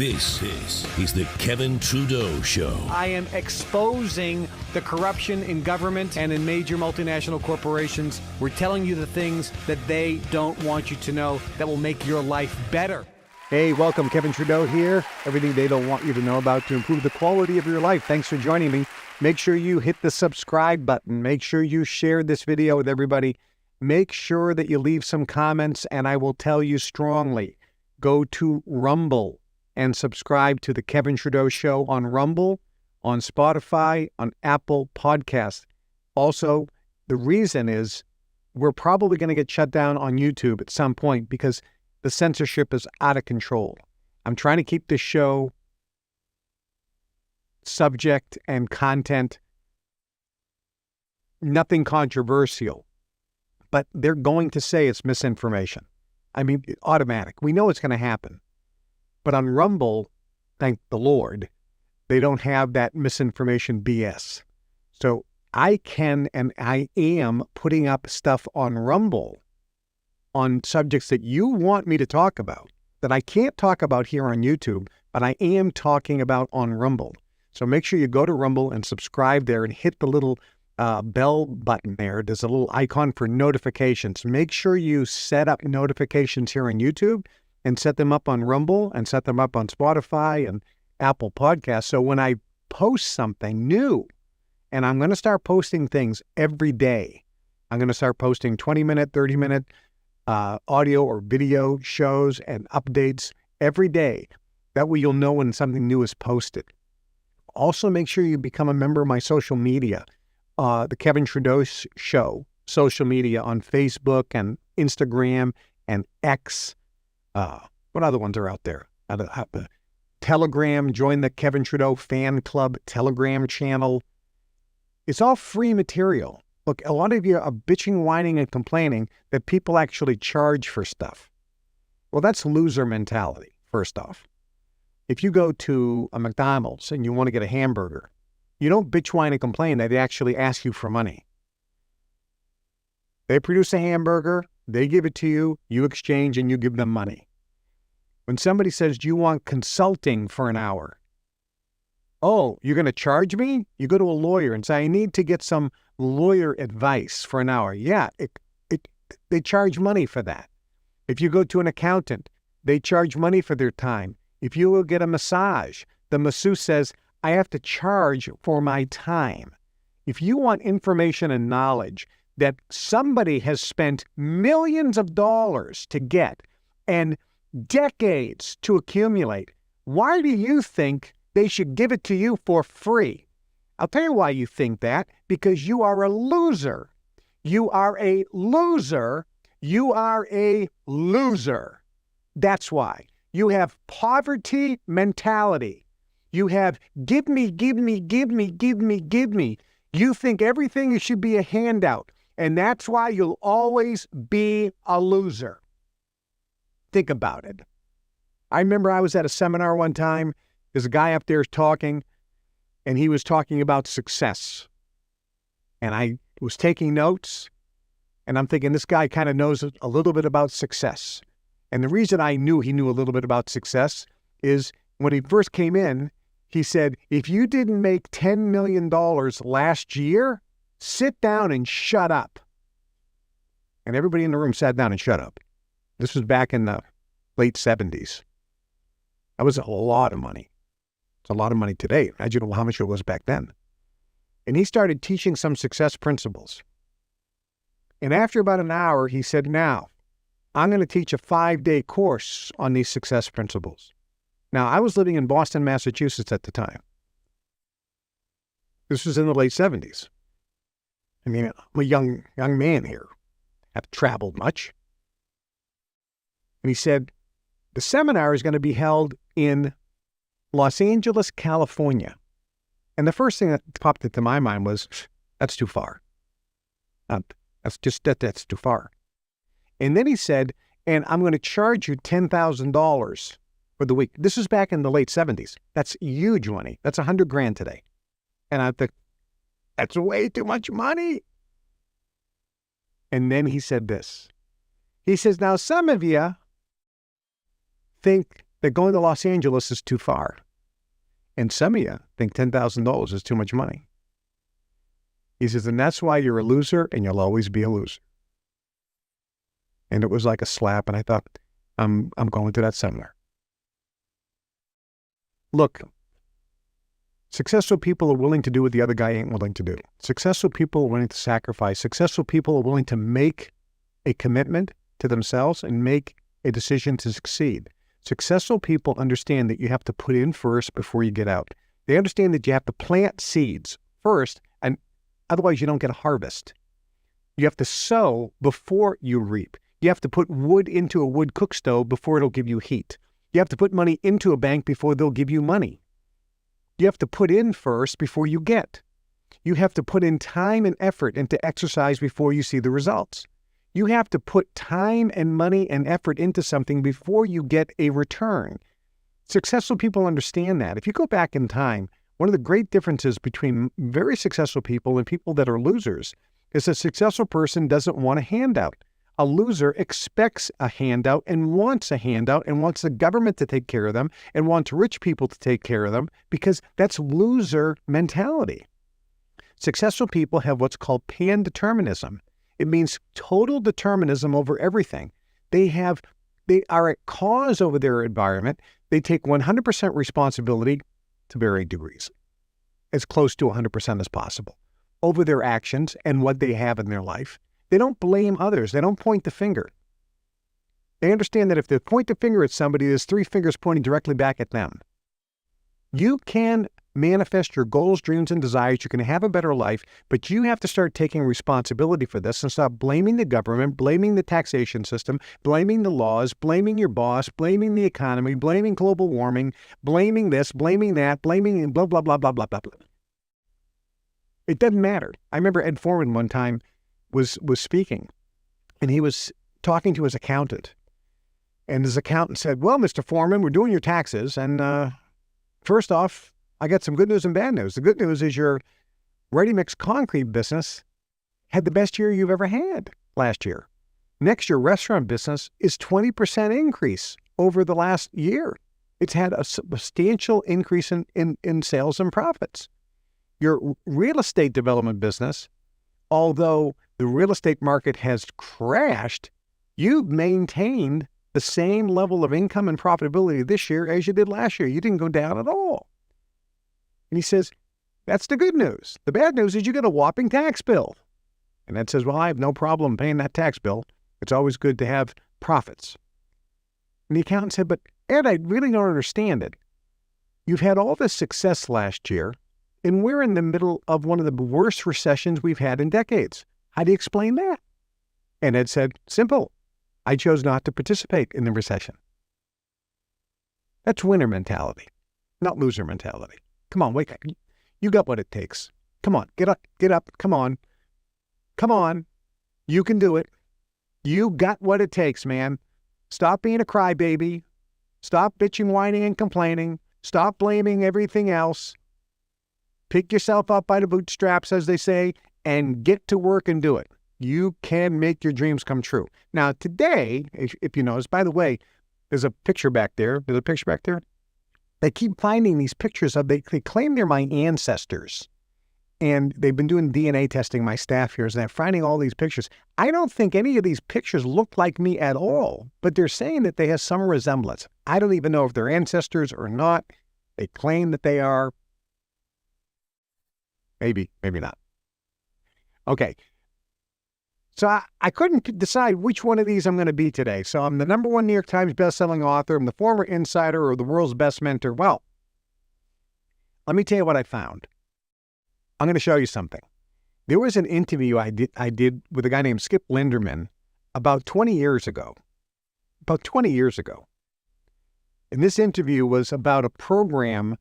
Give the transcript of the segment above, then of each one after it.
This is the Kevin Trudeau Show. I am exposing the corruption in government and in major multinational corporations. We're telling you the things that they don't want you to know that will make your life better. Hey, welcome. Kevin Trudeau here. Everything they don't want you to know about to improve the quality of your life. Thanks for joining me. Make sure you hit the subscribe button. Make sure you share this video with everybody. Make sure that you leave some comments, and I will tell you strongly, go to Rumble and subscribe to the Kevin Trudeau Show on Rumble, on Spotify, on Apple Podcasts. Also, the reason is we're probably going to get shut down on YouTube at some point because the censorship is out of control. I'm trying to keep this show subject and content, nothing controversial, but they're going to say it's misinformation. I mean, automatic. We know it's going to happen. But on Rumble, thank the Lord, they don't have that misinformation BS. So I can and I am putting up stuff on Rumble on subjects that you want me to talk about, that I can't talk about here on YouTube, but I am talking about on Rumble. So make sure you go to Rumble and subscribe there and hit the little bell button there. There's a little icon for notifications. Make sure you set up notifications here on YouTube and set them up on Rumble and set them up on Spotify and Apple Podcasts. So when I post something new, and I'm going to start posting things every day, I'm going to start posting 20-minute, 30-minute audio or video shows and updates every day. That way you'll know when something new is posted. Also, make sure you become a member of my social media, the Kevin Trudeau Show, social media on Facebook and Instagram and X. What other ones are out there? Telegram, join the Kevin Trudeau Fan Club Telegram channel. It's all free material. Look, a lot of you are bitching, whining, and complaining that people actually charge for stuff. Well, that's loser mentality, first off. If you go to a McDonald's and you want to get a hamburger, you don't bitch, whine, and complain that they actually ask you for money. They produce a hamburger, they give it to you, you exchange, and you give them money. When somebody says, do you want consulting for an hour? Oh, you're going to charge me? You go to a lawyer and say, I need to get some lawyer advice for an hour. Yeah, they charge money for that. If you go to an accountant, they charge money for their time. If you will get a massage, the masseuse says, I have to charge for my time. If you want information and knowledge that somebody has spent millions of dollars to get and decades to accumulate, why do you think they should give it to you for free? I'll tell you why you think that. Because you are a loser. You are a loser. You are a loser. That's why. You have poverty mentality. You have give me, give me, give me, give me, give me. You think everything should be a handout. And that's why you'll always be a loser. Think about it. I remember I was at a seminar one time. There's a guy up there talking, and he was talking about success. And I was taking notes, and I'm thinking this guy kind of knows a little bit about success. And the reason I knew he knew a little bit about success is when he first came in, he said, if you didn't make $10 million last year, sit down and shut up. And everybody in the room sat down and shut up. This was back in the late 70s. That was a lot of money. It's a lot of money today. Imagine how much it was back then. And he started teaching some success principles. And after about an hour, he said, now, I'm going to teach a 5-day course on these success principles. Now, I was living in Boston, Massachusetts at the time. This was in the late 70s. I mean, I'm a young man here. Haven't traveled much. And he said, the seminar is going to be held in Los Angeles, California. And the first thing that popped into my mind was, that's too far. That's too far. And then he said, and I'm going to charge you $10,000 for the week. This was back in the late 70s. That's huge money. That's $100,000 today. And I thought, that's way too much money. And then he said this. He says, now some of you think that going to Los Angeles is too far. And some of you think $10,000 is too much money. He says, and that's why you're a loser and you'll always be a loser. And it was like a slap, and I thought, I'm going to that seminar. Look, successful people are willing to do what the other guy ain't willing to do. Successful people are willing to sacrifice. Successful people are willing to make a commitment to themselves and make a decision to succeed. Successful people understand that you have to put in first before you get out. They understand that you have to plant seeds first, and otherwise you don't get a harvest. You have to sow before you reap. You have to put wood into a wood cook stove before it'll give you heat. You have to put money into a bank before they'll give you money. You have to put in first before you get. You have to put in time and effort into exercise before you see the results. You have to put time and money and effort into something before you get a return. Successful people understand that. If you go back in time, one of the great differences between very successful people and people that are losers is a successful person doesn't want a handout. A loser expects a handout and wants the government to take care of them and wants rich people to take care of them because that's loser mentality. Successful people have what's called pan-determinism. It means total determinism over everything. They are at cause over their environment. They take 100% responsibility to varying degrees, as close to 100% as possible, over their actions and what they have in their life. They don't blame others. They don't point the finger. They understand that if they point the finger at somebody, there's 3 fingers pointing directly back at them. You can manifest your goals, dreams, and desires. You can have a better life, but you have to start taking responsibility for this and stop blaming the government, blaming the taxation system, blaming the laws, blaming your boss, blaming the economy, blaming global warming, blaming this, blaming that, blaming blah, blah, blah, blah, blah, blah, blah. It doesn't matter. I remember Ed Foreman one time was speaking, and he was talking to his accountant. And his accountant said, well, Mr. Foreman, we're doing your taxes, and first off, I got some good news and bad news. The good news is your ready-mix concrete business had the best year you've ever had last year. Next, your restaurant business is 20% increase over the last year. It's had a substantial increase in sales and profits. Your real estate development business, although the real estate market has crashed, you've maintained the same level of income and profitability this year as you did last year. You didn't go down at all. And he says, that's the good news. The bad news is you get a whopping tax bill. And Ed says, well, I have no problem paying that tax bill. It's always good to have profits. And the accountant said, but Ed, I really don't understand it. You've had all this success last year, and we're in the middle of one of the worst recessions we've had in decades. How do you explain that? And Ed said, simple. I chose not to participate in the recession. That's winner mentality, not loser mentality. Come on, wake up. You got what it takes. Come on, get up, come on. Come on, you can do it. You got what it takes, man. Stop being a crybaby. Stop bitching, whining, and complaining. Stop blaming everything else. Pick yourself up by the bootstraps, as they say, and get to work and do it. You can make your dreams come true. Now, today, if you notice, by the way, there's a picture back there. There's a picture back there. They keep finding these pictures of, they claim they're my ancestors. And they've been doing DNA testing, my staff here, and they're finding all these pictures. I don't think any of these pictures look like me at all, but they're saying that they have some resemblance. I don't even know if they're ancestors or not. They claim that they are. Maybe, maybe not. Okay. So I couldn't decide which one of these I'm going to be today. So I'm the #1 New York Times bestselling author. I'm the former insider or the world's best mentor. Well, let me tell you what I found. I'm going to show you something. There was an interview I did with a guy named Skip Linderman about 20 years ago. And this interview was about a program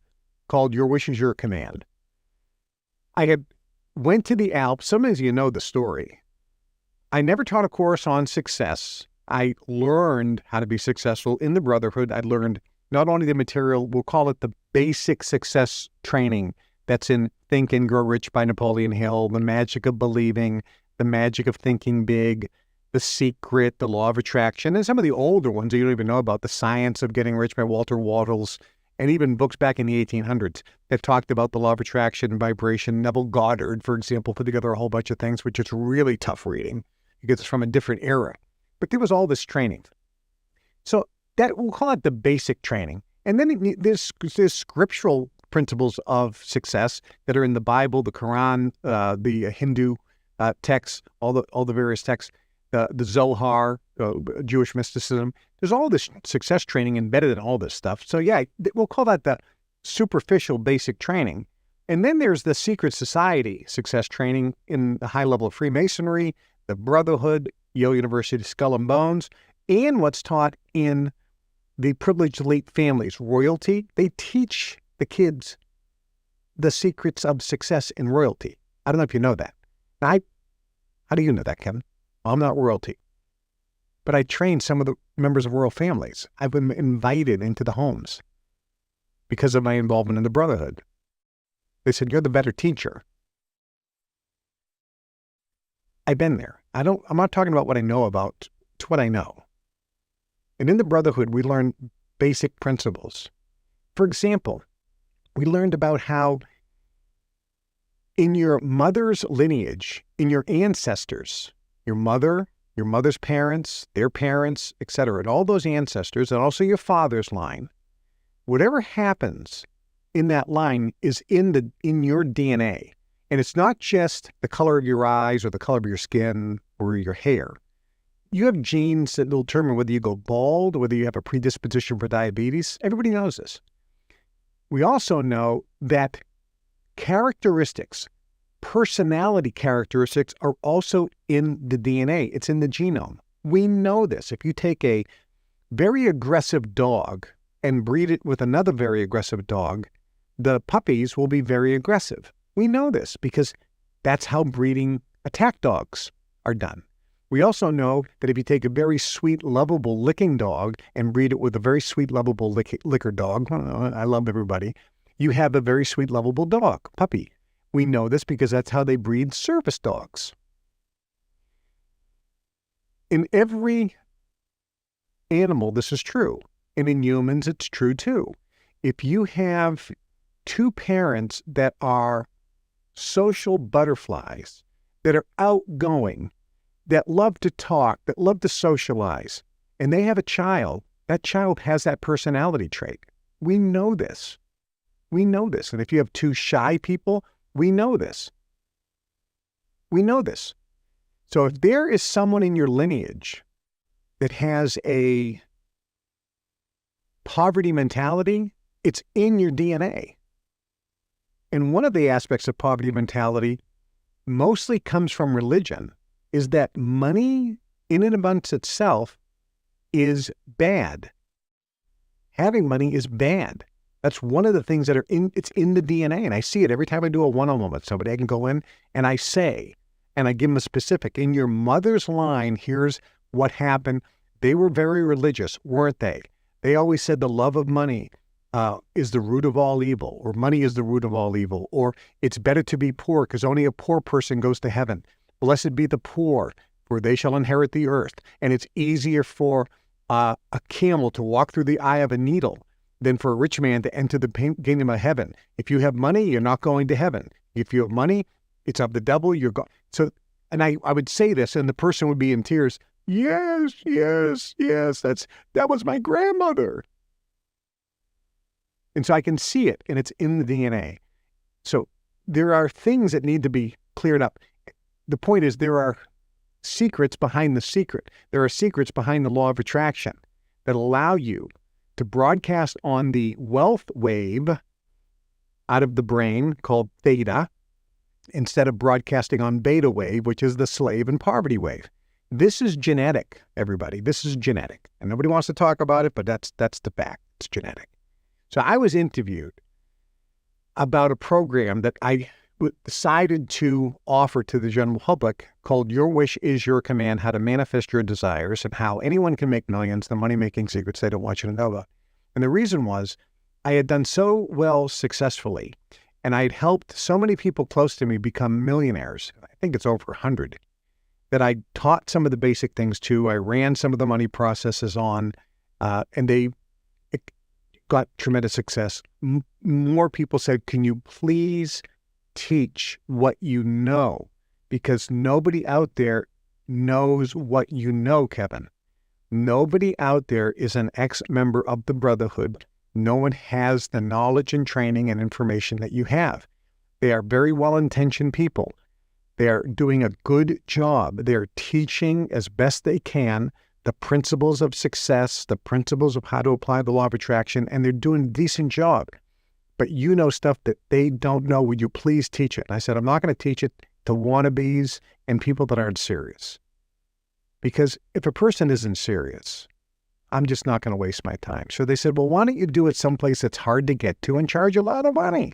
called Your Wish is Your Command. I had went to the Alps. Some of you know the story. I never taught a course on success. I learned how to be successful in the Brotherhood. I learned not only the material, we'll call it the basic success training that's in Think and Grow Rich by Napoleon Hill, the magic of believing, the magic of thinking big, The Secret, The Law of Attraction, and some of the older ones that you don't even know about, The Science of Getting Rich by Walter Wattles, and even books back in the 1800s that talked about the law of attraction and vibration. Neville Goddard, for example, put together a whole bunch of things, which is really tough reading because it's from a different era. But there was all this training. So that we'll call it the basic training. And then there's scriptural principles of success that are in the Bible, the Quran, the Hindu texts, all the various texts, the Zohar, Jewish mysticism. There's all this success training embedded in all this stuff. So yeah, we'll call that the superficial basic training. And then there's the secret society success training in the high level of Freemasonry, the Brotherhood, Yale University Skull and Bones, and what's taught in the privileged elite families, royalty. They teach the kids the secrets of success in royalty. I don't know if you know that. How do you know that, Kevin? Well, I'm not royalty. But I trained some of the members of royal families. I've been invited into the homes because of my involvement in the Brotherhood. They said, you're the better teacher. I've been there. I'm not talking about what I know about, it's what I know. And in the Brotherhood, we learn basic principles. For example, we learned about how in your mother's lineage, in your ancestors, your mother's parents, their parents, etc., and all those ancestors, and also your father's line, whatever happens in that line is in your DNA. And it's not just the color of your eyes or the color of your skin or your hair. You have genes that will determine whether you go bald, whether you have a predisposition for diabetes. Everybody knows this. We also know that characteristics, personality characteristics are also in the DNA. It's in the genome. We know this. If you take a very aggressive dog and breed it with another very aggressive dog, the puppies will be very aggressive. We know this because that's how breeding attack dogs are done. We also know that if you take a very sweet, lovable licking dog and breed it with a very sweet, lovable licker dog, I love everybody, you have a very sweet, lovable dog, puppy. We know this because that's how they breed service dogs. In every animal, this is true. And in humans, it's true too. If you have two parents that are social butterflies, that are outgoing, that love to talk, that love to socialize, and they have a child, that child has that personality trait. We know this. We know this. And if you have two shy people, we know this. We know this. So if there is someone in your lineage that has a poverty mentality, it's in your DNA. And one of the aspects of poverty mentality mostly comes from religion, is that money in and amongst itself is bad. Having money is bad. That's one of the things that it's in the DNA. And I see it every time I do a one-on-one with somebody. I can go in and I say, and I give them a specific, in your mother's line, here's what happened. They were very religious, weren't they? They always said the love of money is the root of all evil, or money is the root of all evil, or it's better to be poor because only a poor person goes to heaven. Blessed be the poor, for they shall inherit the earth. And it's easier for a camel to walk through the eye of a needle than for a rich man to enter the kingdom of heaven. If you have money, you're not going to heaven. If you have money, it's of the devil, you're going. So, and I would say this, and the person would be in tears. Yes, yes, yes, that was my grandmother. And so I can see it, and it's in the DNA. So there are things that need to be cleared up. The point is there are secrets behind the secret. There are secrets behind the law of attraction that allow you to broadcast on the wealth wave out of the brain called theta instead of broadcasting on beta wave, which is the slave and poverty wave. This is genetic, everybody. This is genetic. And nobody wants to talk about it, but that's the fact. It's genetic. So I was interviewed about a program that I decided to offer to the general public called Your Wish is Your Command, How to Manifest Your Desires and How Anyone Can Make Millions, the money-making secrets they don't want you to know about. And the reason was I had done so well successfully, and I had helped so many people close to me become millionaires. I think it's over 100. that I taught some of the basic things to. I ran some of the money processes on, and it got tremendous success. More people said, can you please teach what you know? Because nobody out there knows what you know, Kevin. Nobody out there is an ex-member of the Brotherhood. No one has the knowledge and training and information that you have. They are very well-intentioned people. They are doing a good job. They're teaching as best they can the principles of success, the principles of how to apply the law of attraction, and they're doing a decent job. But you know stuff that they don't know. Would you please teach it? And I said, I'm not going to teach it to wannabes and people that aren't serious. Because if a person isn't serious, I'm just not going to waste my time. So they said, well, why don't you do it someplace that's hard to get to and charge a lot of money?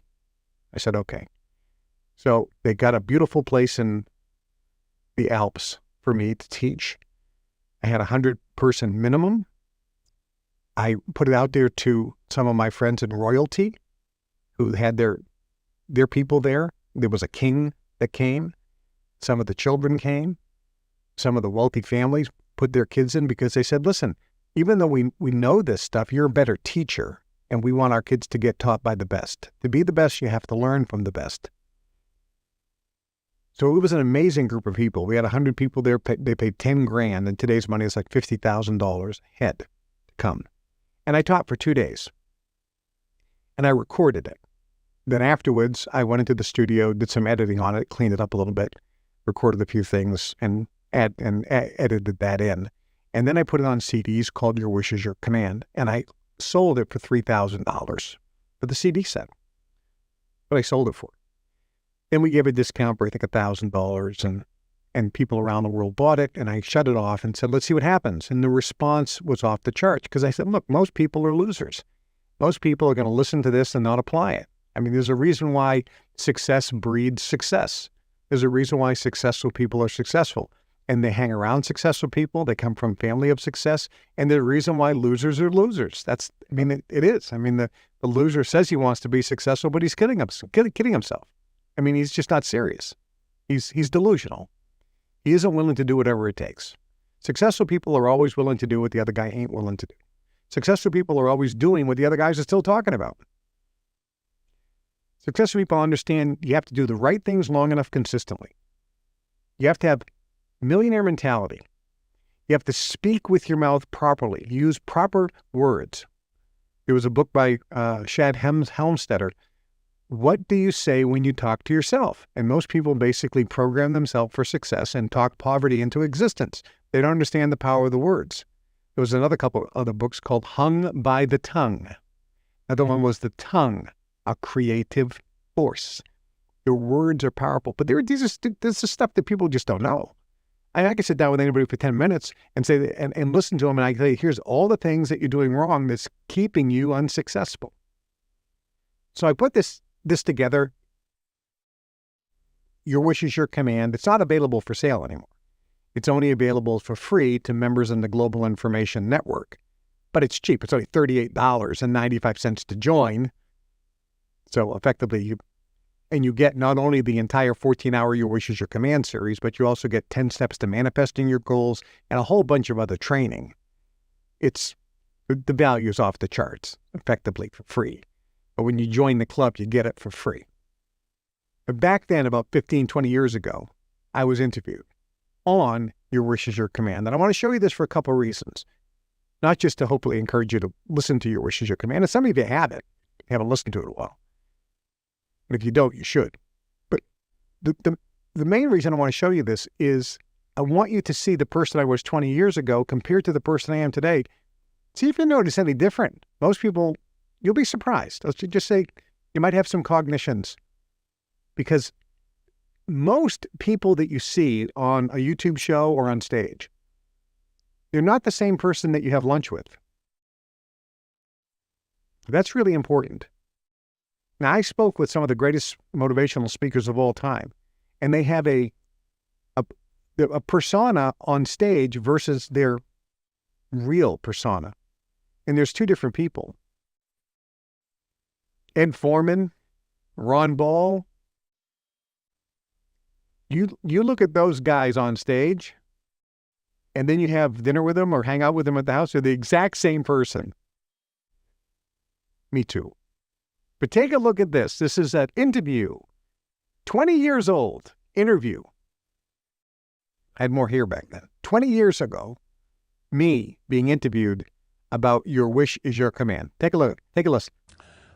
I said, okay. So they got a beautiful place in the Alps for me to teach. I had 100-person minimum. I put it out there to some of my friends in royalty who had their people there. There was a king that came. Some of the children came. Some of the wealthy families put their kids in because they said, listen, even though we know this stuff, you're a better teacher, and we want our kids to get taught by the best. To be the best, you have to learn from the best. So it was an amazing group of people. We had 100 people there. They paid 10 grand, and today's money is like $50,000 head to come. And I taught for 2 days. And I recorded it. Then afterwards, I went into the studio, did some editing on it, cleaned it up a little bit, recorded a few things, and edited that in. And then I put it on CDs called Your Wish is Your Command, and I sold it for $3,000 for the CD set. But I sold it for. Then we gave a discount for, I think, $1,000, and people around the world bought it, and I shut it off and said, let's see what happens. And the response was off the charts, because I said, look, most people are losers. Most people are going to listen to this and not apply it. I mean, there's a reason why success breeds success. There's a reason why successful people are successful. And they hang around successful people. They come from family of success. And there's a reason why losers are losers. It is. I mean, the loser says he wants to be successful, but he's kidding himself. I mean, he's just not serious. He's delusional. He isn't willing to do whatever it takes. Successful people are always willing to do what the other guy ain't willing to do. Successful people are always doing what the other guys are still talking about. Successful people understand you have to do the right things long enough consistently. You have to have millionaire mentality. You have to speak with your mouth properly. Use proper words. There was a book by Shad Helmstetter. What do you say when you talk to yourself? And most people basically program themselves for success and talk poverty into existence. They don't understand the power of the words. There was another couple other books called Hung by the Tongue. Another one was The Tongue, a Creative Force. Your words are powerful, but this is stuff that people just don't know. I can sit down with anybody for 10 minutes and say and listen to them, and I can say, here's all the things that you're doing wrong that's keeping you unsuccessful. So I put this together. Your Wish is Your Command. It's not available for sale anymore. It's only available for free to members in the Global Information Network. But it's cheap. It's only $38.95 to join. So effectively, you get not only the entire 14-hour Your Wish is Your Command series, but you also get 10 steps to manifesting your goals and a whole bunch of other training. The value is off the charts, effectively for free. But when you join the club, you get it for free. But back then, about 15, 20 years ago, I was interviewed on Your Wish is Your Command. And I want to show you this for a couple of reasons. Not just to hopefully encourage you to listen to Your Wish is Your Command. And some of you haven't listened to it in a while. And if you don't, you should. But the main reason I want to show you this is I want you to see the person I was 20 years ago compared to the person I am today. See if you notice any different. Most people, you'll be surprised. Let's just say you might have some cognitions. Because most people that you see on a YouTube show or on stage, they're not the same person that you have lunch with. That's really important. Now, I spoke with some of the greatest motivational speakers of all time, and they have a persona on stage versus their real persona. And there's two different people. Ed Foreman, Ron Ball, You look at those guys on stage, and then you have dinner with them or hang out with them at the house. They're the exact same person. Me too. But take a look at this. This is an interview. 20 years old interview. I had more hair back then. 20 years ago, me being interviewed about your wish is your command. Take a look. Take a listen.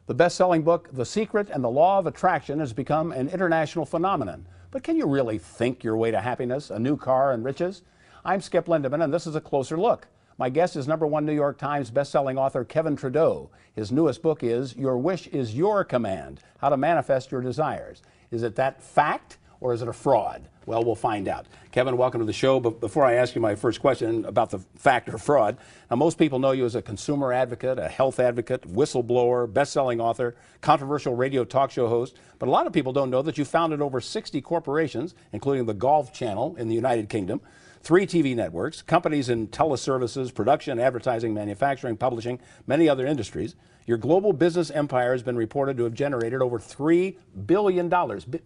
The best-selling book, The Secret and the Law of Attraction, has become an international phenomenon. But can you really think your way to happiness, a new car, and riches? I'm Skip Lindeman, and this is a closer look. My guest is #1 New York Times best-selling author Kevin Trudeau. His newest book is Your Wish is Your Command, How to Manifest Your Desires. Is it that fact, or is it a fraud? Well, we'll find out. Kevin, welcome to the show. But before I ask you my first question about the fact or fraud, now most people know you as a consumer advocate, a health advocate, whistleblower, best-selling author, controversial radio talk show host. But a lot of people don't know that you founded over 60 corporations, including the Golf Channel in the United Kingdom, 3 TV networks, companies in teleservices, production, advertising, manufacturing, publishing, many other industries. Your global business empire has been reported to have generated over $3 billion,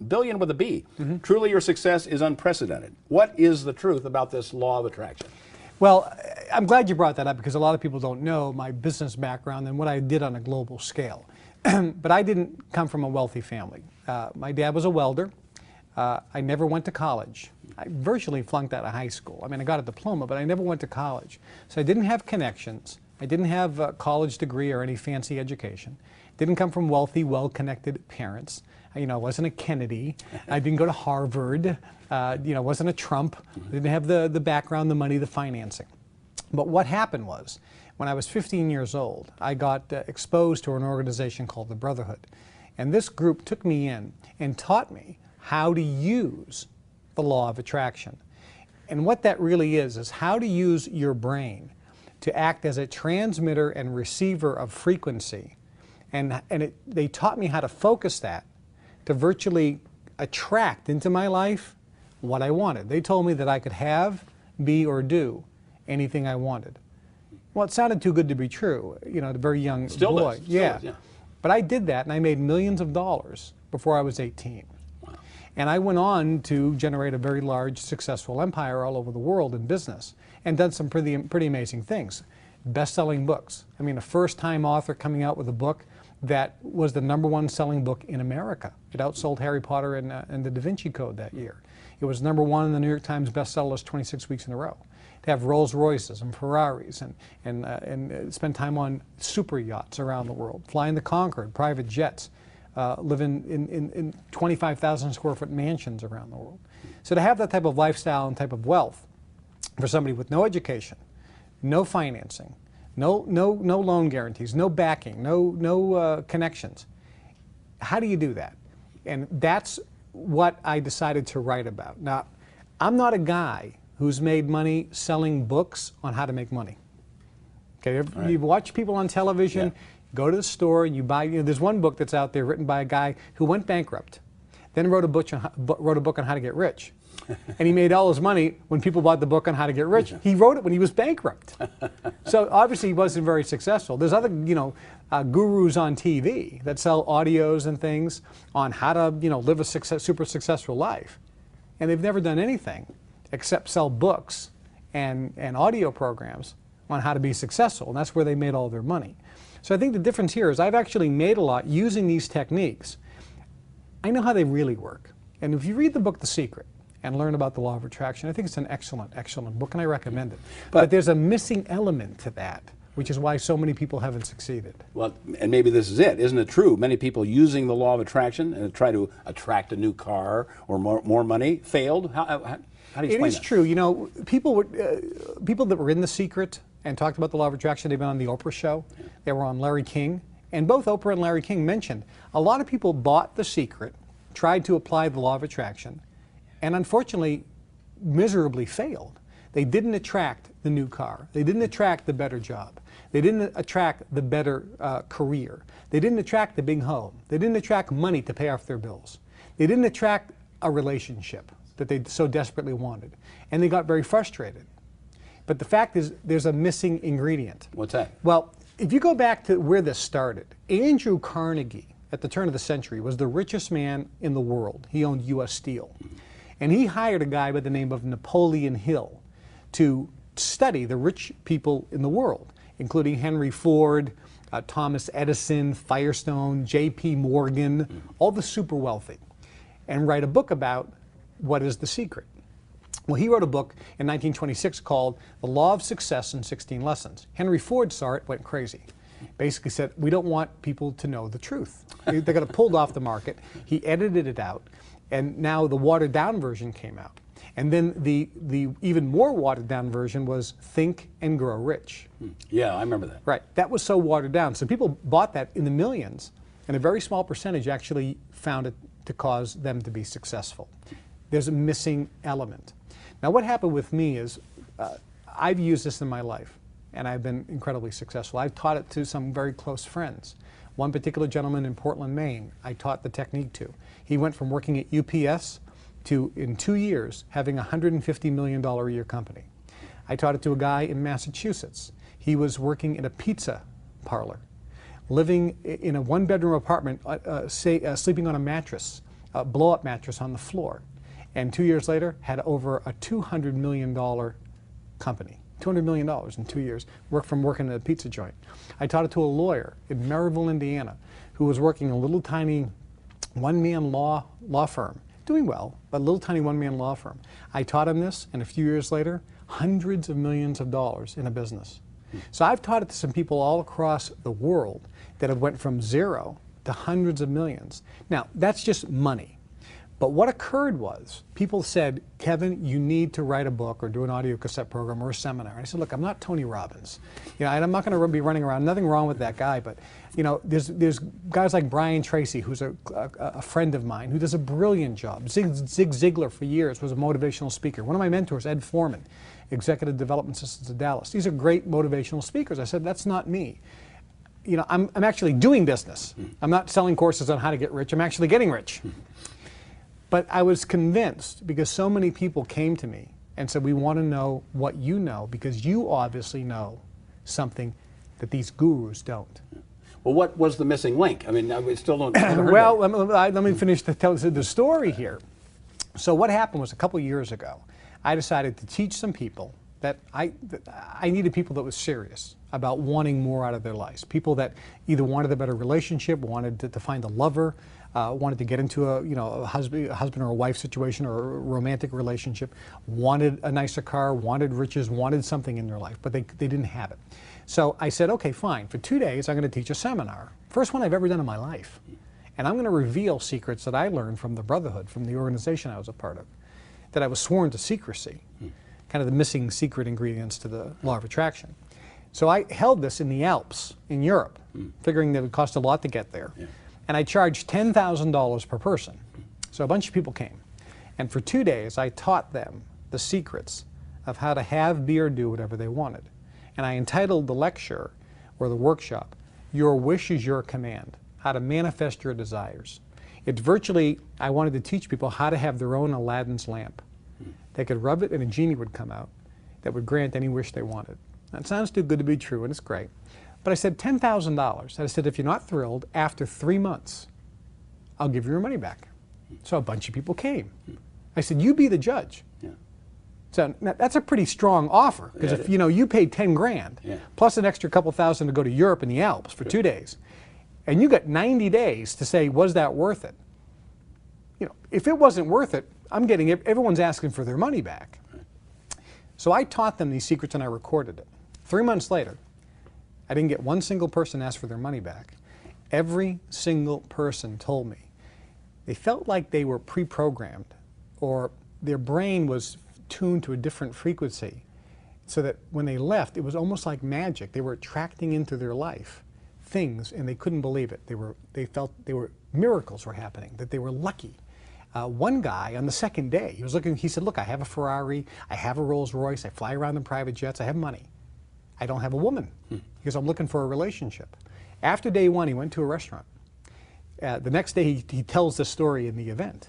billion with a B. Truly, your success is unprecedented. What is the truth about this law of attraction? Well, I'm glad you brought that up because a lot of people don't know my business background and what I did on a global scale. But I didn't come from a wealthy family. My dad was a welder. I never went to college. I virtually flunked out of high school. I mean, I got a diploma, but I never went to college. So I didn't have connections. I didn't have a college degree or any fancy education. Didn't come from wealthy, well-connected parents. I wasn't a Kennedy. I didn't go to Harvard. Wasn't a Trump. Didn't have the background, the money, the financing. But what happened was, when I was 15 years old, I got exposed to an organization called the Brotherhood. And this group took me in and taught me how to use the law of attraction. And what that really is how to use your brain to act as a transmitter and receiver of frequency. And they taught me how to focus that to virtually attract into my life what I wanted. They told me that I could have, be, or do anything I wanted. Well, it sounded too good to be true, a very young Still boy. does. Yeah. Still does, yeah. But I did that, and I made millions of dollars before I was 18. And I went on to generate a very large, successful empire all over the world in business and done some pretty amazing things. Best-selling books. I mean, a first-time author coming out with a book that was the #1 selling book in America. It outsold Harry Potter and the Da Vinci Code that year. It was #1 in the New York Times bestsellers 26 weeks in a row. To have Rolls Royces and Ferraris and spend time on super yachts around the world, flying the Concorde, private jets. Live in 25,000 square foot mansions around the world. So to have that type of lifestyle and type of wealth for somebody with no education, no financing, no loan guarantees, no backing, no connections, how do you do that? And that's what I decided to write about. Now, I'm not a guy who's made money selling books on how to make money. Okay, Right. You watch people on television. Yeah. Go to the store and you buy. There's one book that's out there written by a guy who went bankrupt, then wrote a book on how to get rich, and he made all his money when people bought the book on how to get rich. He wrote it when he was bankrupt, so obviously he wasn't very successful. There's other gurus on TV that sell audios and things on how to live a super successful life, and they've never done anything except sell books and audio programs on how to be successful, and that's where they made all their money. So I think the difference here is I've actually made a lot using these techniques. I know how they really work. And if you read the book The Secret and learn about the law of attraction, I think it's an excellent, excellent book, and I recommend it. But there's a missing element to that, which is why so many people haven't succeeded. Well, and maybe this is it. Isn't it true? Many people using the law of attraction and try to attract a new car or more money failed. How do you explain that? It is true. People that were in The Secret and talked about the law of attraction, they've been on the Oprah show. They were on Larry King. And both Oprah and Larry King mentioned a lot of people bought The Secret, tried to apply the law of attraction, and unfortunately miserably failed. They didn't attract the new car. They didn't attract the better job. They didn't attract the better career. They didn't attract the big home. They didn't attract money to pay off their bills. They didn't attract a relationship that they so desperately wanted. And they got very frustrated. But the fact is, there's a missing ingredient. What's that? Well, if you go back to where this started, Andrew Carnegie, at the turn of the century, was the richest man in the world. He owned U.S. Steel. And he hired a guy by the name of Napoleon Hill to study the rich people in the world, including Henry Ford, Thomas Edison, Firestone, J.P. Morgan, all the super wealthy, and write a book about what is the secret. Well, he wrote a book in 1926 called The Law of Success in 16 Lessons. Henry Ford saw it, went crazy. Basically said, we don't want people to know the truth. They got it pulled off the market. He edited it out, and now the watered down version came out. And then the even more watered down version was Think and Grow Rich. Yeah, I remember that. Right. That was so watered down. So people bought that in the millions, and a very small percentage actually found it to cause them to be successful. There's a missing element. Now, what happened with me is I've used this in my life, and I've been incredibly successful. I've taught it to some very close friends. One particular gentleman in Portland, Maine, I taught the technique to. He went from working at UPS to, in 2 years, having a $150 million a year company. I taught it to a guy in Massachusetts. He was working in a pizza parlor, living in a one-bedroom apartment, sleeping on a mattress, a blow-up mattress on the floor. And 2 years later, had over a $200 million company. $200 million in 2 years, working at a pizza joint. I taught it to a lawyer in Maryville, Indiana, who was working in a little tiny one-man law firm, doing well, but a little tiny one-man law firm. I taught him this, and a few years later, hundreds of millions of dollars in a business. So I've taught it to some people all across the world that have went from zero to hundreds of millions. Now, that's just money. But what occurred was, people said, Kevin, you need to write a book or do an audio cassette program or a seminar. And I said, look, I'm not Tony Robbins. You know, and I'm not going to be running around, nothing wrong with that guy, but you know, there's guys like Brian Tracy, who's a friend of mine, who does a brilliant job. Zig Ziglar for years was a motivational speaker. One of my mentors, Ed Foreman, Executive Development Systems of Dallas. These are great motivational speakers. I said, that's not me. You know, I'm actually doing business. I'm not selling courses on how to get rich. I'm actually getting rich. But I was convinced, because so many people came to me and said, we want to know what you know, because you obviously know something that these gurus don't. Well, what was the missing link? I mean, we still don't. Well, let me finish the story here. So what happened was, a couple years ago, I decided to teach some people that I needed people that was serious about wanting more out of their lives. People that either wanted a better relationship, wanted to find a lover, wanted to get into a husband or a wife situation or a romantic relationship, wanted a nicer car, wanted riches, wanted something in their life, but they didn't have it. So I said, okay, fine. For 2 days, I'm going to teach a seminar. First one I've ever done in my life. And I'm going to reveal secrets that I learned from the Brotherhood, from the organization I was a part of, that I was sworn to secrecy, kind of the missing secret ingredients to the law of attraction. So I held this in the Alps in Europe, figuring that it would cost a lot to get there. Yeah. And I charged $10,000 per person. So a bunch of people came. And for 2 days, I taught them the secrets of how to have, be, or do whatever they wanted. And I entitled the lecture, or the workshop, Your Wish is Your Command, how to manifest your desires. It's virtually, I wanted to teach people how to have their own Aladdin's lamp. They could rub it and a genie would come out that would grant any wish they wanted. Now, it sounds too good to be true, and it's great. But I said $10,000. I said, if you're not thrilled, after 3 months, I'll give you your money back. So a bunch of people came. I said, you be the judge. Yeah. So that's a pretty strong offer, because if you paid 10 grand, plus an extra couple thousand to go to Europe in the Alps for 2 days, and you got 90 days to say, was that worth it? You know, if it wasn't worth it, everyone's asking for their money back. So I taught them these secrets and I recorded it. 3 months later, I didn't get one single person ask for their money back. Every single person told me they felt like they were pre-programmed, or their brain was tuned to a different frequency, so that when they left, it was almost like magic. They were attracting into their life things, and they couldn't believe it. They felt miracles were happening, that they were lucky. One guy on the second day, he said, look, I have a Ferrari, I have a Rolls Royce, I fly around in private jets, I have money. I don't have a woman, because I'm looking for a relationship. After day one, he went to a restaurant. The next day, he tells this story in the event.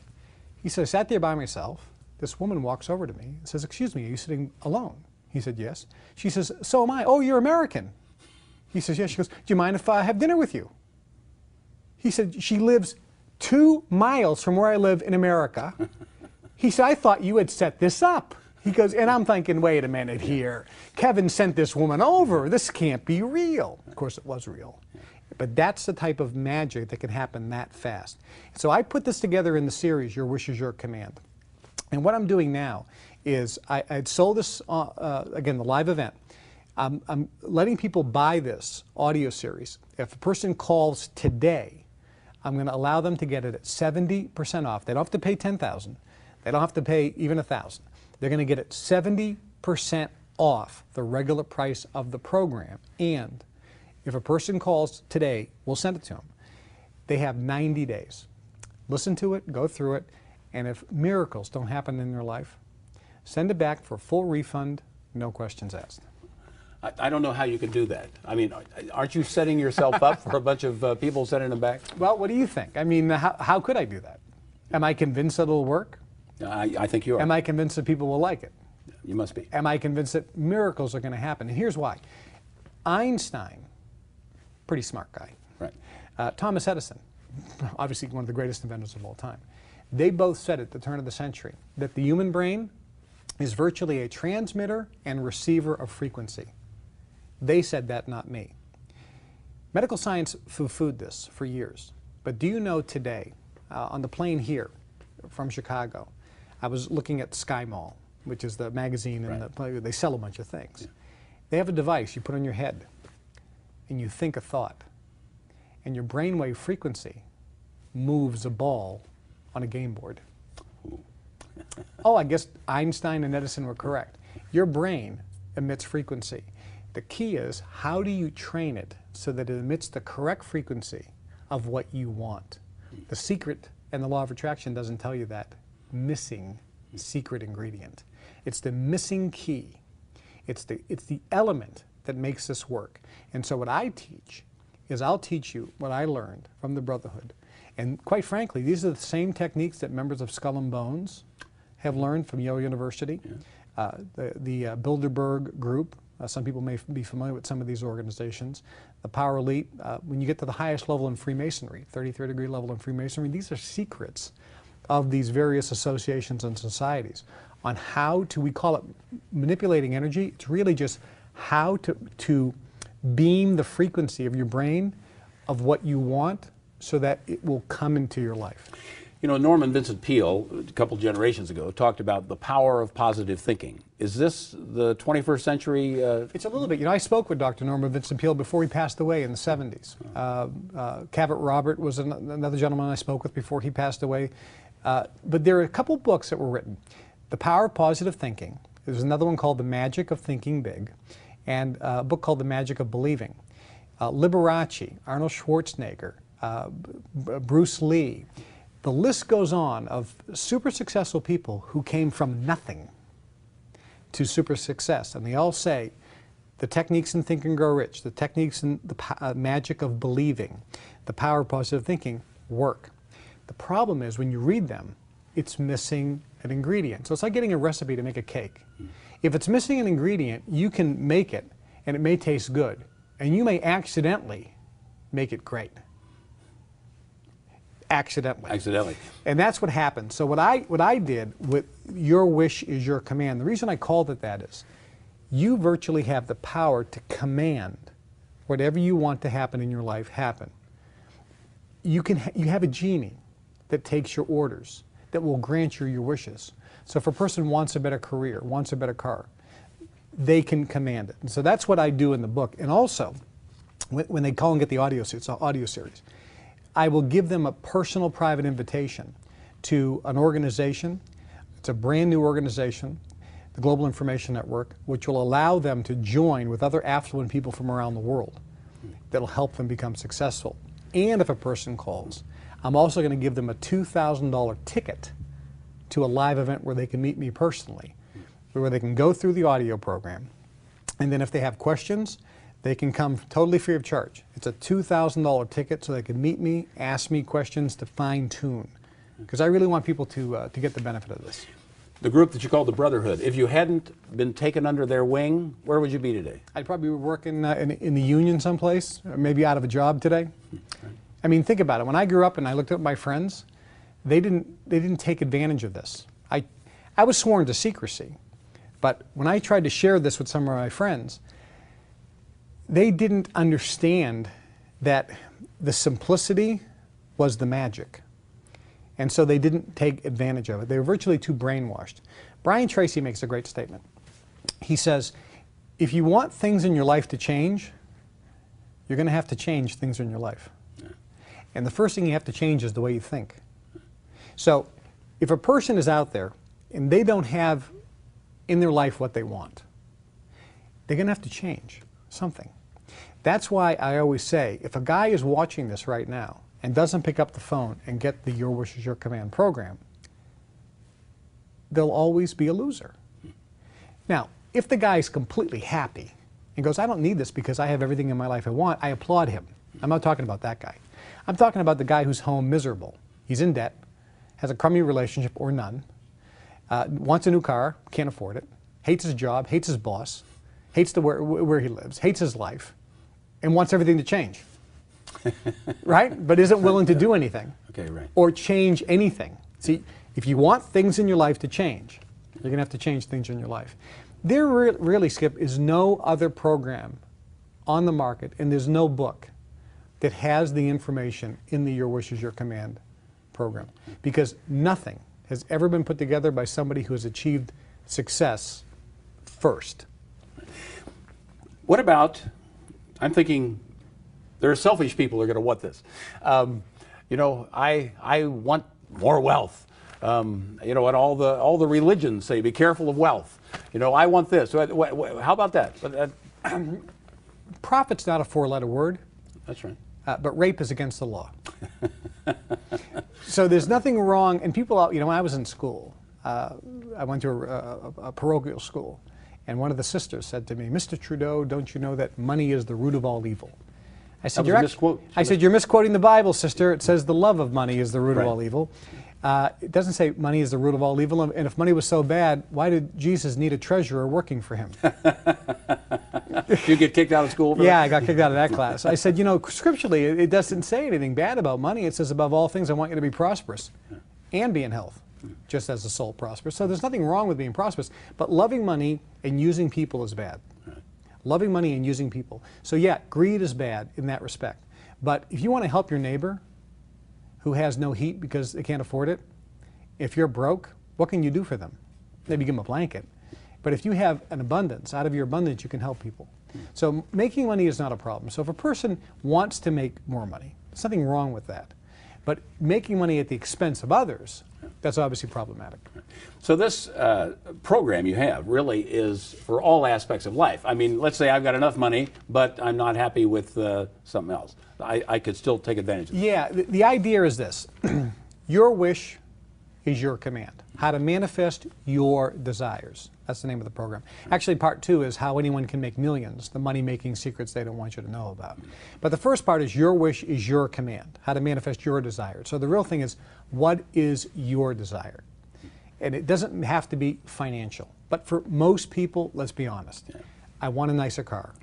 He said, I sat there by myself. This woman walks over to me and says, excuse me, are you sitting alone? He said, yes. She says, so am I. Oh, you're American. He says, yes. She goes, do you mind if I have dinner with you? He said, she lives 2 miles from where I live in America. He said, I thought you had set this up. He goes, and I'm thinking, wait a minute here. Kevin sent this woman over. This can't be real. Of course, it was real. But that's the type of magic that can happen that fast. So I put this together in the series, Your Wish is Your Command. And what I'm doing now is I'd sold this, again, the live event. I'm letting people buy this audio series. If a person calls today, I'm going to allow them to get it at 70% off. They don't have to pay $10,000. They don't have to pay even $1,000. They're going to get it 70% off the regular price of the program. And if a person calls today, we'll send it to them. They have 90 days. Listen to it, go through it, and if miracles don't happen in their life, send it back for full refund, no questions asked. I don't know how you can do that. I mean, aren't you setting yourself up for a bunch of people sending them back? Well, what do you think? I mean, how could I do that? Am I convinced that it'll work? I think you are. Am I convinced that people will like it? You must be. Am I convinced that miracles are going to happen? And here's why. Einstein, pretty smart guy. Right. Thomas Edison, obviously one of the greatest inventors of all time. They both said at the turn of the century that the human brain is virtually a transmitter and receiver of frequency. They said that, not me. Medical science poo-pooed this for years. But do you know today, on the plane here from Chicago, I was looking at Sky Mall, which is the magazine, and they sell a bunch of things. Yeah. They have a device you put on your head, and you think a thought, and your brainwave frequency moves a ball on a game board. Oh, I guess Einstein and Edison were correct. Your brain emits frequency. The key is, how do you train it so that it emits the correct frequency of what you want? The secret and the law of attraction doesn't tell you that missing secret ingredient. It's the missing key. It's the element that makes this work. And so what I teach is I'll teach you what I learned from the Brotherhood. And quite frankly, these are the same techniques that members of Skull and Bones have learned from Yale University. Yeah. The Bilderberg Group, some people may be familiar with some of these organizations. The Power Elite, when you get to the highest level in Freemasonry, 33rd degree level in Freemasonry, these are secrets of these various associations and societies on how to, we call it manipulating energy. It's really just how to beam the frequency of your brain of what you want so that it will come into your life. You know, Norman Vincent Peale, a couple generations ago, talked about the power of positive thinking. Is this the 21st century? It's a little bit. You know, I spoke with Dr. Norman Vincent Peale before he passed away in the 70s. Cabot Robert was another gentleman I spoke with before he passed away. But there are a couple books that were written. The Power of Positive Thinking. There's another one called The Magic of Thinking Big, and a book called The Magic of Believing. Liberace, Arnold Schwarzenegger, Bruce Lee. The list goes on of super successful people who came from nothing to super success. And they all say the techniques in Think and Grow Rich, the techniques in the magic of believing, the power of positive thinking work. The problem is when you read them, it's missing an ingredient. So it's like getting a recipe to make a cake. If it's missing an ingredient, you can make it and it may taste good. And you may accidentally make it great. Accidentally. And that's what happened. So what I did with Your Wish is Your Command, the reason I called it that is you virtually have the power to command whatever you want to happen in your life happen. You have a genie that takes your orders, that will grant you your wishes. So if a person wants a better career, wants a better car, they can command it. And so that's what I do in the book. And also, when they call and get the audio series, I will give them a personal private invitation to an organization. It's a brand new organization, the Global Information Network, which will allow them to join with other affluent people from around the world that'll help them become successful. And if a person calls, I'm also going to give them a $2,000 ticket to a live event where they can meet me personally, where they can go through the audio program. And then if they have questions, they can come totally free of charge. It's a $2,000 ticket so they can meet me, ask me questions to fine tune. Because I really want people to get the benefit of this. The group that you call the Brotherhood, if you hadn't been taken under their wing, where would you be today? I'd probably be working in the union someplace, or maybe out of a job today. I mean, think about it. When I grew up and I looked at my friends, they didn't take advantage of this. I was sworn to secrecy, but when I tried to share this with some of my friends, they didn't understand that the simplicity was the magic. And so they didn't take advantage of it. They were virtually too brainwashed. Brian Tracy makes a great statement. He says, if you want things in your life to change, you're going to have to change things in your life. Yeah. And the first thing you have to change is the way you think. So if a person is out there and they don't have in their life what they want, they're going to have to change something. That's why I always say, if a guy is watching this right now and doesn't pick up the phone and get the Your Wish is Your Command program, they'll always be a loser. Now, if the guy is completely happy and goes, I don't need this because I have everything in my life I want, I applaud him. I'm not talking about that guy. I'm talking about the guy who's home miserable. He's in debt, has a crummy relationship or none, wants a new car, can't afford it, hates his job, hates his boss, hates where he lives, hates his life, and wants everything to change. Right? But isn't willing to do anything. Okay, right. Or change anything. See, if you want things in your life to change, you're going to have to change things in your life. There really, Skip, is no other program on the market, and there's no book that has the information in the Your Wish is Your Command program. Because nothing has ever been put together by somebody who has achieved success first. What about, I'm thinking, there are selfish people who are going to want this. You know, I want more wealth. You know, and all the religions say, be careful of wealth. You know, I want this. How about that? Profit's not a four-letter word. That's right. But rape is against the law. So there's nothing wrong. And people, you know, when I was in school, I went to a parochial school, and one of the sisters said to me, Mr. Trudeau, don't you know that money is the root of all evil? I said, you're misquoting the Bible, sister. It says the love of money is the root of all evil. It doesn't say money is the root of all evil. And if money was so bad, why did Jesus need a treasurer working for him? Did you get kicked out of school for that? Yeah, I got kicked out of that class. I said, you know, scripturally, it doesn't say anything bad about money. It says, above all things, I want you to be prosperous and be in health, just as the soul prospers. So there's nothing wrong with being prosperous, but loving money and using people is bad. Loving money and using people. So yeah, greed is bad in that respect. But if you want to help your neighbor who has no heat because they can't afford it, if you're broke, what can you do for them? Maybe give them a blanket. But if you have an abundance, out of your abundance you can help people. So making money is not a problem. So if a person wants to make more money, there's nothing wrong with that. But making money at the expense of others, that's obviously problematic. So this program you have really is for all aspects of life. I mean, let's say I've got enough money, but I'm not happy with something else. I could still take advantage of it. Yeah, the idea is this. Your wish is your command. How to manifest your desires. That's the name of the program. Actually, part 2 is how anyone can make millions, the money-making secrets they don't want you to know about. But the first part is your wish is your command, how to manifest your desire. So the real thing is, what is your desire? And it doesn't have to be financial. But for most people, let's be honest, I want a nicer car.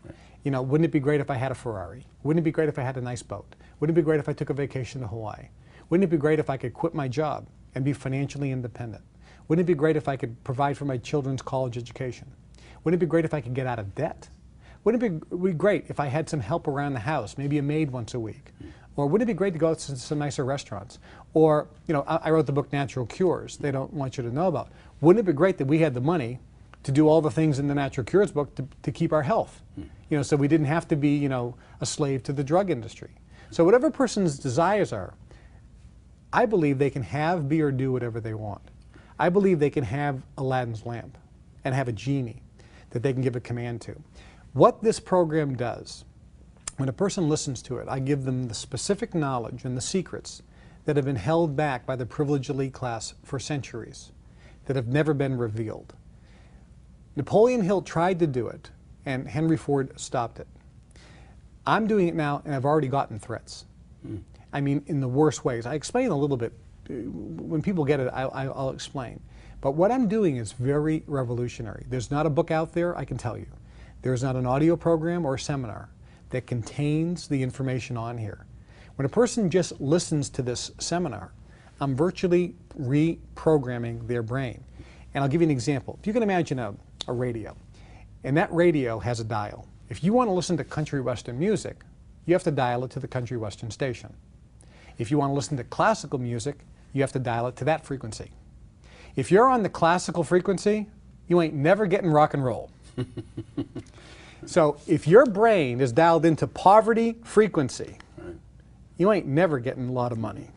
You know, wouldn't it be great if I had a Ferrari? Wouldn't it be great if I had a nice boat? Wouldn't it be great if I took a vacation to Hawaii? Wouldn't it be great if I could quit my job and be financially independent? Wouldn't it be great if I could provide for my children's college education? Wouldn't it be great if I could get out of debt? Wouldn't it be great if I had some help around the house, maybe a maid once a week? Or wouldn't it be great to go out to some nicer restaurants? Or, you know, I wrote the book Natural Cures they don't want you to know about. Wouldn't it be great that we had the money to do all the things in the Natural Cures book to keep our health? You know, so we didn't have to be, you know, a slave to the drug industry. So whatever a person's desires are, I believe they can have, be, or do whatever they want. I believe they can have Aladdin's lamp and have a genie that they can give a command to. What this program does, when a person listens to it, I give them the specific knowledge and the secrets that have been held back by the privileged elite class for centuries, that have never been revealed. Napoleon Hill tried to do it, and Henry Ford stopped it. I'm doing it now, and I've already gotten threats. I mean, in the worst ways. I explain a little bit. When people get it, I'll explain. But what I'm doing is very revolutionary. There's not a book out there, I can tell you. There's not an audio program or a seminar that contains the information on here. When a person just listens to this seminar, I'm virtually reprogramming their brain. And I'll give you an example. If you can imagine a radio, and that radio has a dial. If you want to listen to country western music, you have to dial it to the country western station. If you want to listen to classical music, you have to dial it to that frequency. If you're on the classical frequency, you ain't never getting rock and roll. So if your brain is dialed into poverty frequency, you ain't never getting a lot of money.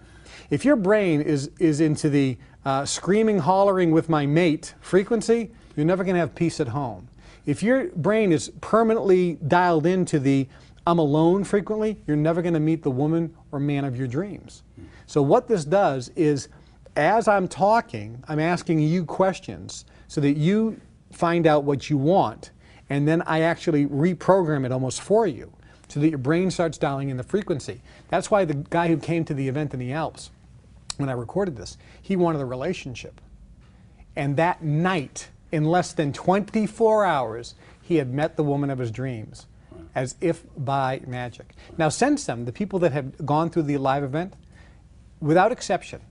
If your brain is into the screaming, hollering with my mate frequency, you're never going to have peace at home. If your brain is permanently dialed into the I'm alone frequently, you're never going to meet the woman or man of your dreams. So what this does is, as I'm talking, I'm asking you questions so that you find out what you want, and then I actually reprogram it almost for you so that your brain starts dialing in the frequency. That's why the guy who came to the event in the Alps, when I recorded this, he wanted a relationship. And that night, in less than 24 hours, he had met the woman of his dreams, as if by magic. Now, since then, the people that have gone through the live event, without exception,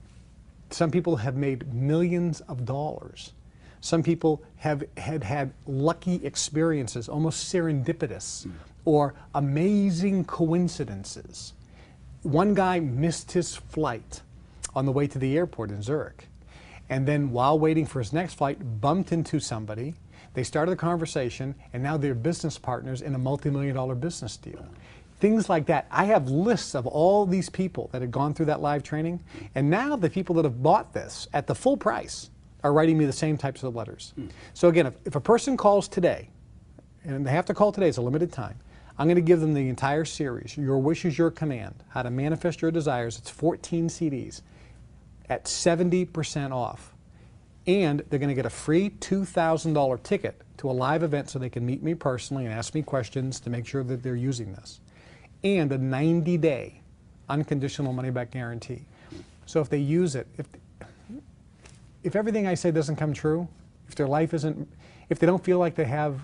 some people have made millions of dollars. Some people have had lucky experiences, almost serendipitous, or amazing coincidences. One guy missed his flight on the way to the airport in Zurich, and then while waiting for his next flight, bumped into somebody. They started a conversation, and now they're business partners in a multi-million-dollar business deal. Things like that. I have lists of all these people that had gone through that live training, and now the people that have bought this at the full price are writing me the same types of letters. So again, if a person calls today, and they have to call today, it's a limited time, I'm going to give them the entire series, Your Wish is Your Command, How to Manifest Your Desires. It's 14 CDs at 70% off. And they're going to get a free $2,000 ticket to a live event so they can meet me personally and ask me questions to make sure that they're using this. And a 90-day unconditional money-back guarantee. So if they use it, if everything I say doesn't come true, if their life isn't, if they don't feel like they have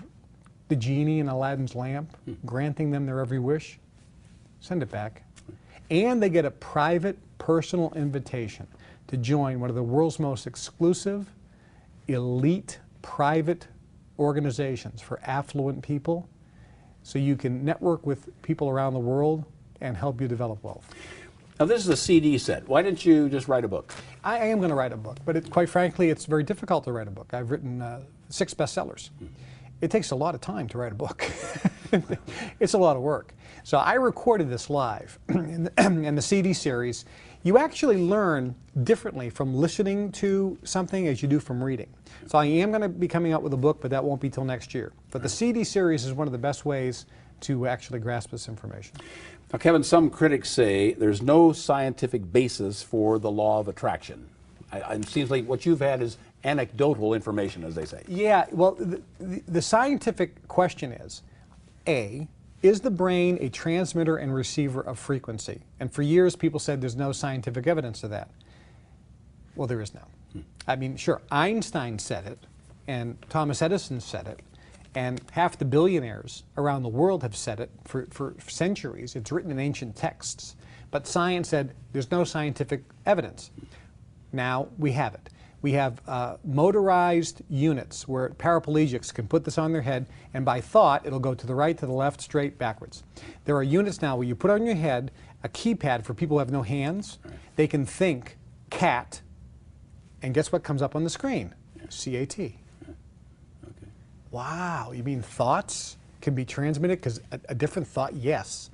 the genie in Aladdin's lamp granting them their every wish, send it back. And they get a private, personal invitation to join one of the world's most exclusive, elite, private organizations for affluent people, so you can network with people around the world and help you develop wealth. Now, this is a CD set. Why didn't you just write a book? I am going to write a book, but quite frankly, it's very difficult to write a book. I've written 6 bestsellers. It takes a lot of time to write a book. It's a lot of work. So I recorded this live. In the CD series, you actually learn differently from listening to something as you do from reading. So I am going to be coming out with a book, but that won't be till next year. But the CD series is one of the best ways to actually grasp this information. Now, Kevin, some critics say there's no scientific basis for the law of attraction. It seems like what you've had is anecdotal information, as they say. Yeah, well, the scientific question is, A, is the brain a transmitter and receiver of frequency? And for years, people said there's no scientific evidence to that. Well, there is now. I mean, sure, Einstein said it, and Thomas Edison said it, and half the billionaires around the world have said it for centuries. It's written in ancient texts. But science said there's no scientific evidence. Now we have it. We have motorized units where paraplegics can put this on their head, and by thought, it'll go to the right, to the left, straight, backwards. There are units now where you put on your head a keypad for people who have no hands. They can think cat, and guess what comes up on the screen? C-A-T. Okay. Wow, you mean thoughts can be transmitted? Because a different thought, yes.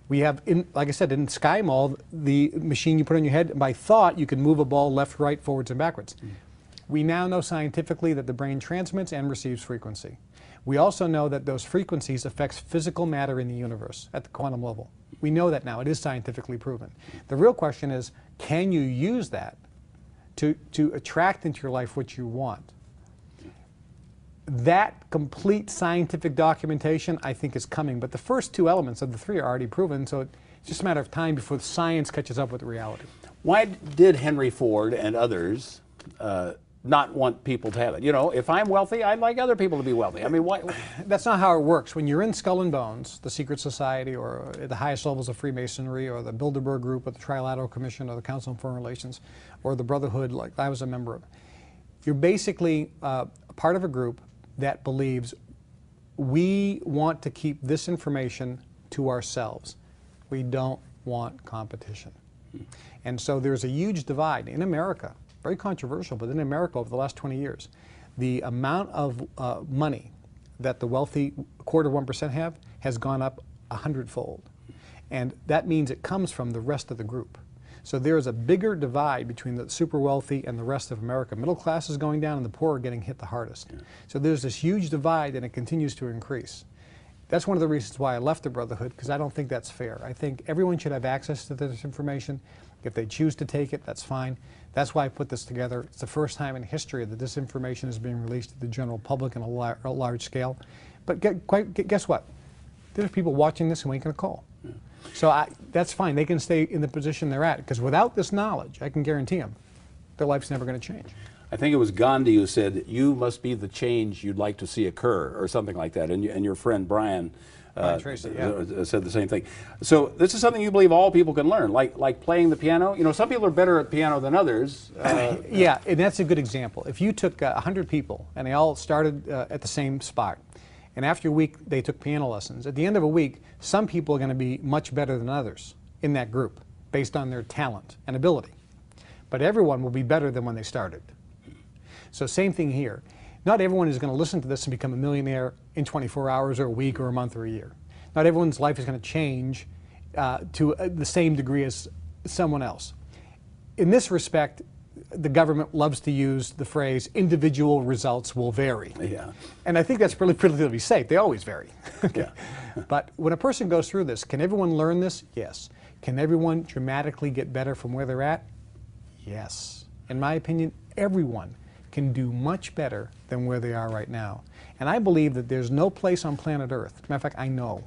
We have, like I said, in Sky Mall, the machine you put on your head, and by thought, you can move a ball left, right, forwards, and backwards. We now know scientifically that the brain transmits and receives frequency. We also know that those frequencies affects physical matter in the universe at the quantum level. We know that now. It is scientifically proven. The real question is, can you use that to attract into your life what you want? That complete scientific documentation, I think, is coming. But the first 2 elements of the 3 are already proven, so it's just a matter of time before the science catches up with the reality. Why did Henry Ford and others not want people to have it? You know, if I'm wealthy, I'd like other people to be wealthy. I mean, why? That's not how it works. When you're in Skull and Bones, the secret society, or at the highest levels of Freemasonry, or the Bilderberg Group, or the Trilateral Commission, or the Council on Foreign Relations, or the Brotherhood, like I was a member of, you're basically part of a group that believes we want to keep this information to ourselves. We don't want competition. And so there's a huge divide in America, very controversial, but in America over the last 20 years, the amount of money that the wealthy 0.25% have has gone up 100-fold. And that means it comes from the rest of the group. So there is a bigger divide between the super wealthy and the rest of America. Middle class is going down and the poor are getting hit the hardest. Yeah. So there's this huge divide and it continues to increase. That's one of the reasons why I left the Brotherhood, because I don't think that's fair. I think everyone should have access to this information. If they choose to take it, that's fine. That's why I put this together. It's the first time in history that this information is being released to the general public on a large scale. But guess what? There's people watching this who ain't going to call. Yeah. So that's fine. They can stay in the position they're at, because without this knowledge, I can guarantee them, their life's never going to change. I think it was Gandhi who said, "You must be the change you'd like to see occur," or something like that. And your friend Brian Tracy, yeah, said the same thing. So this is something you believe all people can learn, like playing the piano. You know, some people are better at piano than others. Yeah, and that's a good example. If you took 100 people and they all started at the same spot, and after a week they took piano lessons, at the end of a week, some people are going to be much better than others in that group based on their talent and ability. But everyone will be better than when they started. So same thing here. Not everyone is going to listen to this and become a millionaire in 24 hours or a week or a month or a year. Not everyone's life is going to change to the same degree as someone else. In this respect, the government loves to use the phrase, individual results will vary. Yeah. And I think that's relatively safe. They always vary. Yeah. But when a person goes through this, can everyone learn this? Yes. Can everyone dramatically get better from where they're at? Yes. In my opinion, everyone can do much better than where they are right now. And I believe that there's no place on planet Earth, as a matter of fact, I know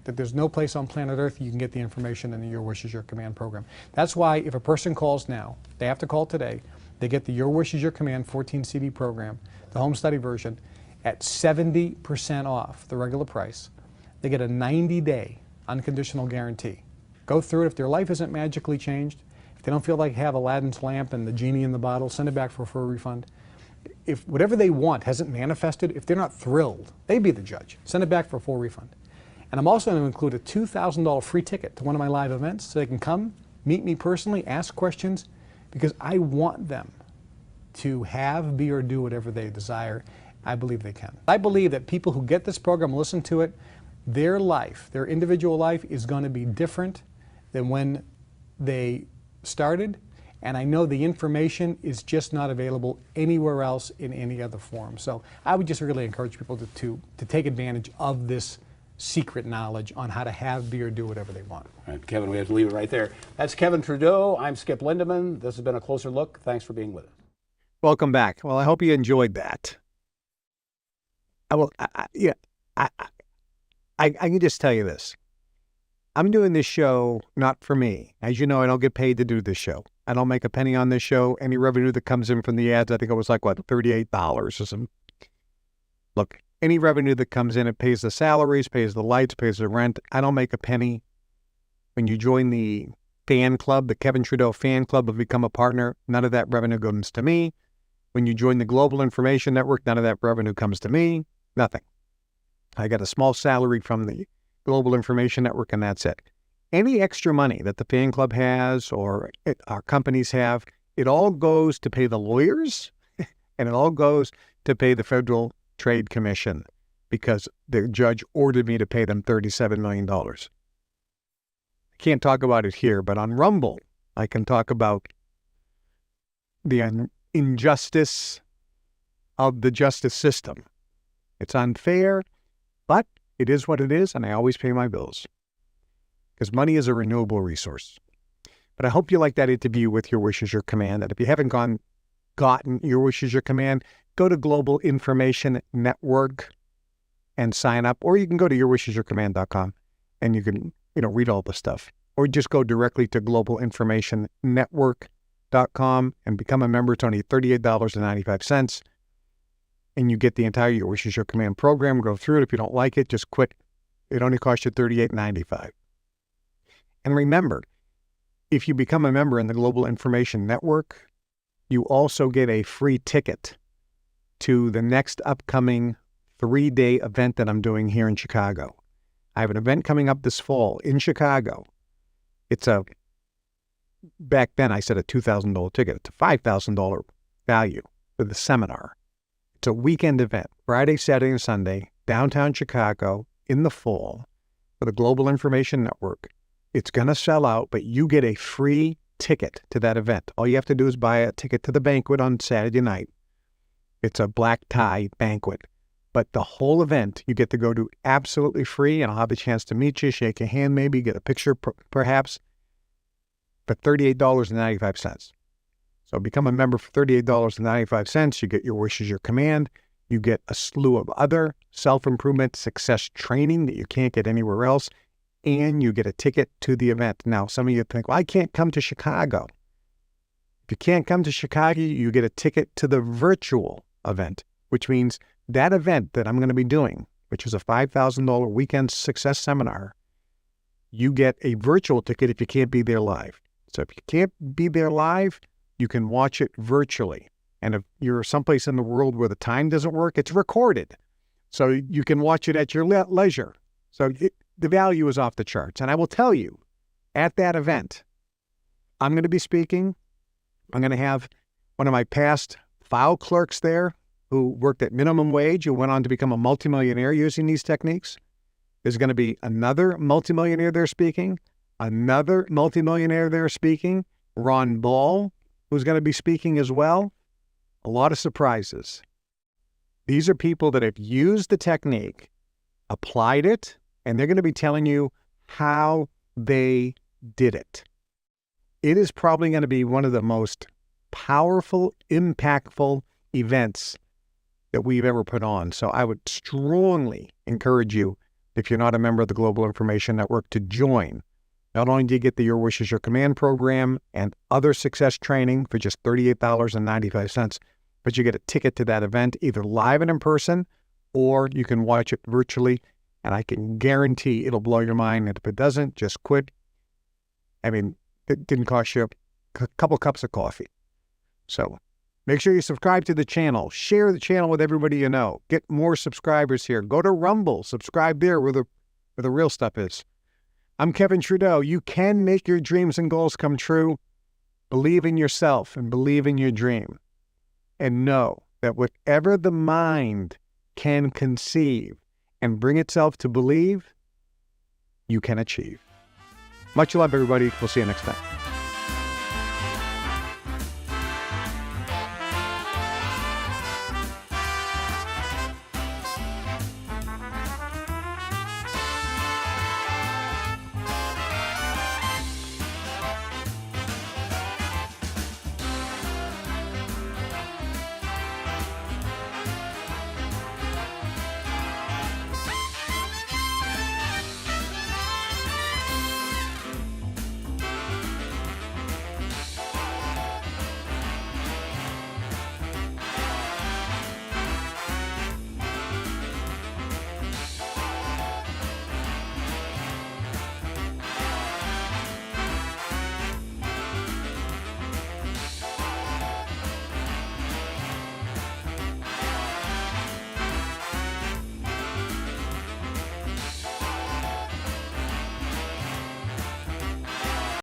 that there's no place on planet Earth you can get the information in the Your Wish is Your Command program. That's why if a person calls now, they have to call today, they get the Your Wish is Your Command 14 CD program, the home study version, at 70% off the regular price. They get a 90-day unconditional guarantee. Go through it. If their life isn't magically changed, if they don't feel like they have Aladdin's lamp and the genie in the bottle, send it back for a full refund. If whatever they want hasn't manifested, if they're not thrilled, they be the judge. Send it back for a full refund. And I'm also going to include a $2,000 free ticket to one of my live events so they can come, meet me personally, ask questions, because I want them to have, be, or do whatever they desire. I believe they can. I believe that people who get this program, listen to it, their life, their individual life is going to be different than when they started, and I know the information is just not available anywhere else in any other form. So I would just really encourage people to take advantage of this secret knowledge on how to have, be, or do whatever they want. All right, Kevin, we have to leave it right there. That's Kevin Trudeau. I'm Skip Lindeman. This has been A Closer Look. Thanks for being with us. Welcome back. Well, I hope you enjoyed that. I can just tell you this. I'm doing this show not for me. As you know, I don't get paid to do this show. I don't make a penny on this show. Any revenue that comes in from the ads, I think it was like, what, $38 or something. Look, any revenue that comes in, it pays the salaries, pays the lights, pays the rent. I don't make a penny. When you join the fan club, the Kevin Trudeau fan club, and become a partner, none of that revenue comes to me. When you join the Global Information Network, none of that revenue comes to me. Nothing. I got a small salary from the Global Information Network, and that's it. Any extra money that the fan club has or our companies have, it all goes to pay the lawyers and it all goes to pay the Federal Trade Commission because the judge ordered me to pay them $37 million. I can't talk about it here, but on Rumble, I can talk about the injustice of the justice system. It's unfair, but it is what it is, and I always pay my bills because money is a renewable resource. But I hope you like that interview with Your Wish is Your Command. And if you haven't gotten Your Wish is Your Command, go to Global Information Network and sign up, or you can go to yourwishisyourcommand.com and you can read all the stuff, or just go directly to Global Information Network philanthropist.com and become a member. It's only $38.95. And you get the entire Your Wish Is Your Command program. Go through it. If you don't like it, just quit. It only costs you $38.95. And remember, if you become a member in the Global Information Network, you also get a free ticket to the next upcoming 3-day event that I'm doing here in Chicago. I have an event coming up this fall in Chicago. Back then I said a $2,000 ticket. It's a $5,000 value for the seminar. It's a weekend event, Friday, Saturday, and Sunday, downtown Chicago in the fall for the Global Information Network. It's going to sell out, but you get a free ticket to that event. All you have to do is buy a ticket to the banquet on Saturday night. It's a black tie banquet. But the whole event you get to go to absolutely free, and I'll have the chance to meet you, shake your hand maybe, get a picture perhaps, for $38.95. So become a member for $38.95. You get Your Wish Is Your Command. You get a slew of other self-improvement success training that you can't get anywhere else. And you get a ticket to the event. Now, some of you think, well, I can't come to Chicago. If you can't come to Chicago, you get a ticket to the virtual event, which means that event that I'm going to be doing, which is a $5,000 weekend success seminar, you get a virtual ticket if you can't be there live. So if you can't be there live, you can watch it virtually. And if you're someplace in the world where the time doesn't work, it's recorded. So you can watch it at your leisure. So the value is off the charts. And I will tell you, at that event, I'm going to be speaking. I'm going to have one of my past file clerks there who worked at minimum wage, who went on to become a multimillionaire using these techniques. There's going to be another multimillionaire there speaking, another multimillionaire there speaking, Ron Ball, who's going to be speaking as well. A lot of surprises. These are people that have used the technique, applied it, and they're going to be telling you how they did it. It is probably going to be one of the most powerful, impactful events that we've ever put on. So I would strongly encourage you, if you're not a member of the Global Information Network, to join. Not only do you get the Your Wish Is Your Command program and other success training for just $38.95, but you get a ticket to that event, either live and in person, or you can watch it virtually. And I can guarantee it'll blow your mind. And if it doesn't, just quit. I mean, it didn't cost you a couple cups of coffee. So make sure you subscribe to the channel. Share the channel with everybody you know. Get more subscribers here. Go to Rumble. Subscribe there where the real stuff is. I'm Kevin Trudeau. You can make your dreams and goals come true. Believe in yourself and believe in your dream. And know that whatever the mind can conceive and bring itself to believe, you can achieve. Much love, everybody. We'll see you next time.